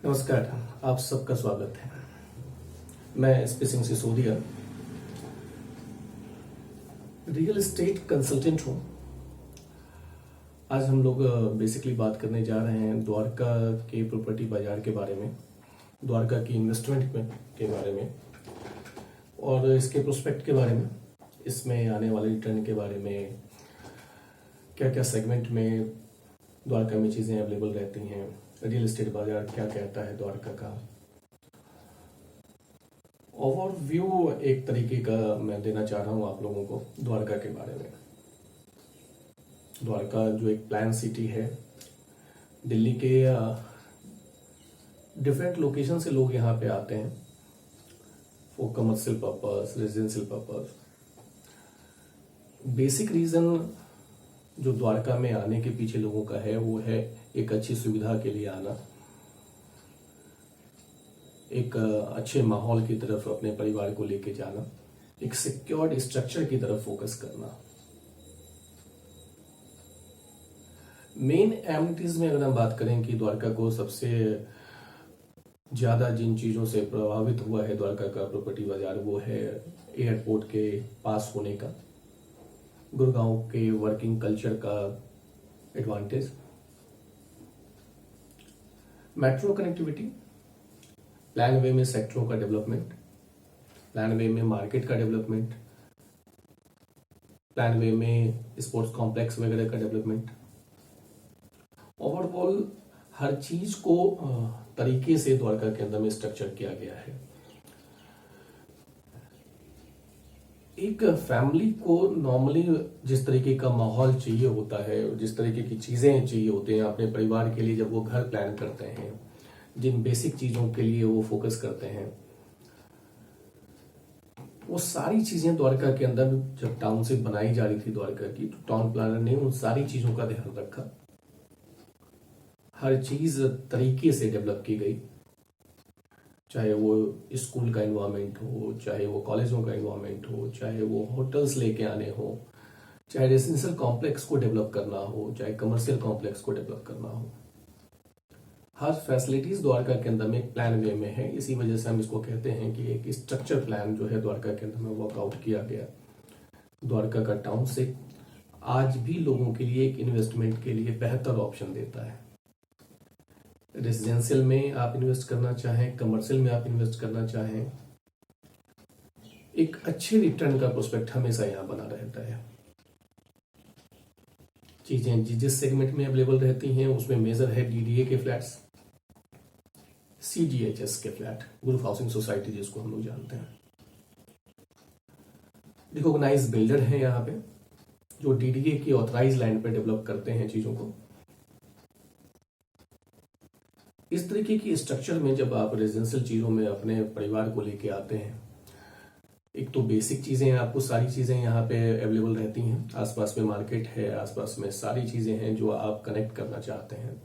नमस्कार, आप सबका स्वागत है। मैं SP Singh Sisodia real estate consultant हूँ। आज हम लोग बेसिकली बात करने जा रहे हैं द्वारका के प्रॉपर्टी बाजार के बारे में, द्वारका की इन्वेस्टमेंट के बारे में और इसके प्रोस्पेक्ट के बारे में, इसमें आने वाले रिटर्न के बारे में, क्या क्या सेगमेंट में द्वारका में चीज़ें अवेलेबल रहती हैं, रियल एस्टेट बाजार क्या कहता है द्वारका का। ओवरव्यू एक तरीके का मैं देना चाह रहा हूँ आप लोगों को द्वारका के बारे में। द्वारका जो एक प्लान सिटी है, दिल्ली के डिफरेंट लोकेशन से लोग यहाँ पे आते हैं for commercial purpose, residential purpose. Basic reason जो द्वारका में आने के पीछे लोगों का है वो है एक अच्छी सुविधा के लिए आना, एक अच्छे माहौल की तरफ अपने परिवार को लेके जाना, एक सिक्योर्ड स्ट्रक्चर की तरफ फोकस करना। मेन एमिनिटीज में अगर हम बात करें कि द्वारका को सबसे ज्यादा जिन चीजों से प्रभावित हुआ है द्वारका का प्रॉपर्टी बाजार, वो है एयरपोर्ट के पास होने का, गुड़गांव के वर्किंग कल्चर का एडवांटेज, मेट्रो कनेक्टिविटी, प्लान वे में सेक्टरों का डेवलपमेंट, प्लान वे में मार्केट का डेवलपमेंट, प्लान वे में स्पोर्ट्स कॉम्प्लेक्स वगैरह का डेवलपमेंट। ओवरऑल हर चीज को तरीके से द्वारका के अंदर में स्ट्रक्चर किया गया है। एक फैमिली को नॉर्मली जिस तरीके का माहौल चाहिए होता है, जिस तरीके की चीजें चाहिए होते हैं अपने परिवार के लिए, जब वो घर प्लान करते हैं, जिन बेसिक चीजों के लिए वो फोकस करते हैं, वो सारी चीजें द्वारका के अंदर जब टाउनशिप बनाई जा रही थी द्वारका की, तो टाउन प्लानर ने उन सारी चीजों का ध्यान रखा। हर चीज तरीके से डेवलप की गई, चाहे वो स्कूल का एनवायरनमेंट हो, चाहे वो कॉलेजों का एनवायरनमेंट हो, चाहे वो होटल्स लेके आने हो, चाहे रेजिडेंशियल कॉम्प्लेक्स को डेवलप करना हो, चाहे कमर्शियल कॉम्प्लेक्स को डेवलप करना हो। हर फैसिलिटीज द्वारका के अंदर में एक प्लान वे में है। इसी वजह से हम इसको कहते हैं कि एक स्ट्रक्चर प्लान जो है द्वारका के अंदर में वर्कआउट किया गया। द्वारका का टाउनशिप आज भी लोगों के लिए एक इन्वेस्टमेंट के लिए बेहतर ऑप्शन देता है। रेजिडेंशियल में आप इन्वेस्ट करना चाहें, कमर्शियल में आप इन्वेस्ट करना चाहें, एक अच्छे रिटर्न का प्रोस्पेक्ट हमेशा यहां बना रहता है। चीजें जिस सेगमेंट में अवेलेबल रहती हैं उसमें मेजर है डीडीए के फ्लैट्स, सीजीएचएस के फ्लैट, ग्रुप हाउसिंग सोसाइटी जिसको हम लोग जानते हैं। रिकॉग्नाइज बिल्डर हैं यहाँ पे जो डीडीए की ऑथराइज लैंड पे डेवलप करते हैं चीजों को। इस तरीके की स्ट्रक्चर में जब आप रेजिडेंशियल चीजों में अपने परिवार को लेके आते हैं, एक तो बेसिक चीजें आपको सारी चीजें यहाँ पे अवेलेबल रहती हैं, आसपास में मार्केट है, आसपास में सारी चीजें हैं जो आप कनेक्ट करना चाहते हैं।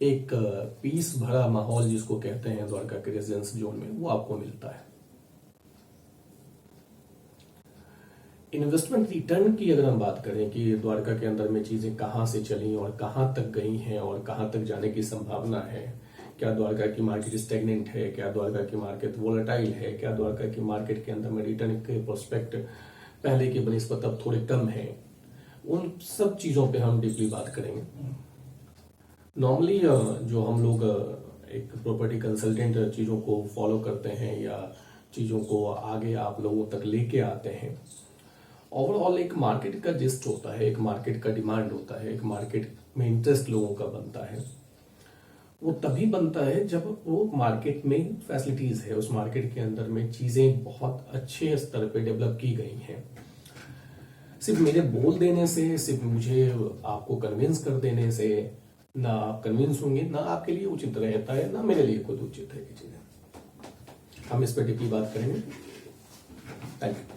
एक पीस भरा माहौल जिसको कहते हैं द्वारका के रेजिडेंस जोन में, वो आपको मिलता है। इन्वेस्टमेंट रिटर्न की अगर हम बात करें कि द्वारका के अंदर में चीजें कहां से चली और कहां तक गई हैं और कहां तक जाने की संभावना है, क्या द्वारका की मार्केट स्टेगनेंट है, क्या द्वारका की मार्केट वोलेटाइल है, क्या द्वारका की मार्केट के अंदर में रिटर्न के प्रोस्पेक्ट पहले के बनिस्बत अब थोड़े कम है, उन सब चीजों पे हम डीपली बात करेंगे। नॉर्मली जो हम लोग एक प्रॉपर्टी कंसल्टेंट चीजों को फॉलो करते हैं या चीजों को आगे आप लोगों तक लेके आते हैं, ओवरऑल एक मार्केट का जिस्ट होता है, एक मार्केट का डिमांड होता है, एक मार्केट में इंटरेस्ट लोगों का बनता है। वो तभी बनता है जब वो मार्केट में फैसिलिटीज है, उस मार्केट के अंदर में चीजें बहुत अच्छे स्तर पे डेवलप की गई हैं। सिर्फ मेरे बोल देने से, सिर्फ मुझे आपको कन्विंस कर देने से ना आप कन्विंस होंगे, ना आपके लिए उचित रहता है, ना मेरे लिए खुद उचित है। चीजें हम इस पर डीपली बात करेंगे। Thank you.